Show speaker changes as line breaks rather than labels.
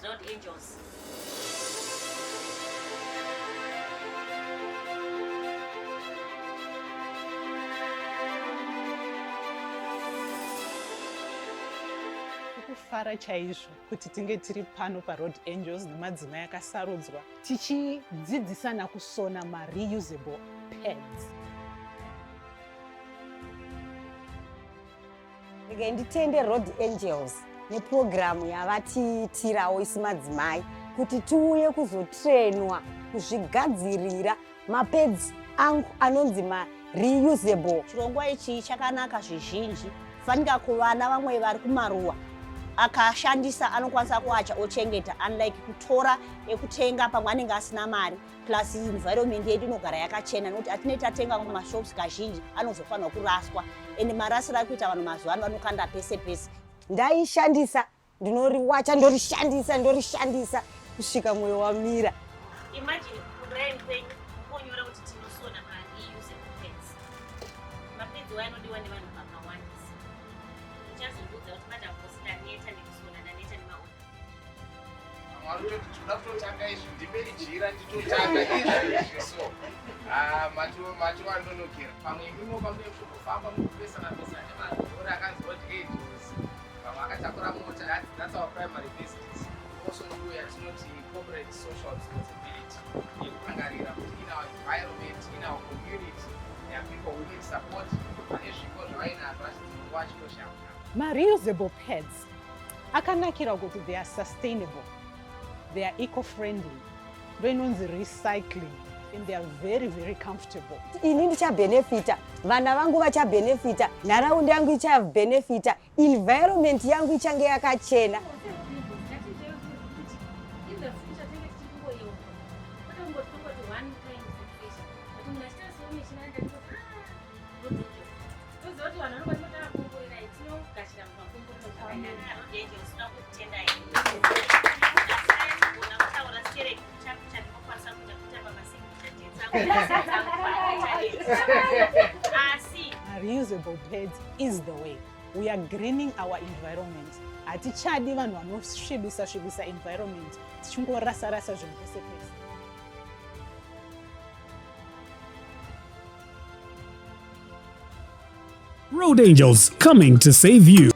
Road Angels.
Kufara chaizvo kuti tinge tiri pano paRoad Angels nemadzimai akasarudzwa tichidzidzisana kusona reusable pads.
Rega nditende Road Angels neprogramu yavatiitirawo isi madzimai kuti tiuye kuzotrainwa kuzvigadzirira mapads angu anonzi reusable.
Chirongwa ichi chakanaka zvizhinji. Fanika kuvana vamwe vari kumaruwa akashandisa anokwanisa kuacha ochengeta, unlike kutora ekutenga pamwe anenge asina mari. Plus environment yedu inogara yakachena nokuti atinenge tatenga kumashops kazhinji anozofanira kuraswa, ende marasiro ari kuita vanhu mazuva ano vanokanda pese pese.
Ndaishandisa, ndinoriwacha, ndorishandisa kusvika mwoyo wamira.
Imagine kuraini kwenyu konyora kuti tinosona reusable pads. Mapads wainodiwa nevanhu vakawandisa. Uchazobudza kuti madambudziko ndaneta nekusona ndaneta nemaoko.
Marutoti tinoda kutotanga izvi ndimejira nditotanga izvi so. Macho andonokera. Pamwe imimo pamwe kufamba mukupesana nevanhu ora akanzi Road Angels. Pamwe akatakura mota, that's our primary business. Also we are not corporate social responsibility. Yekurangarira kuti in our environment, in our community, there are people who need support. Nezvipo zvavainazvo vachizova chitoshamwa.
Reusable pads akanakira kuti they are sustainable, they are eco-friendly, inonzi recycling, and they are very, very comfortable.
Ini ndichabenefita, vana vangu vachabenefita, nharaunda yangu ichabenefita, environment yangu ichange yakachena.
Reusable pads is the way. We are greening our environment. Hatichadi vanhu vanosvibisa environment, tichingorasa zvinhu pese pese.
Road Angels, coming to save you.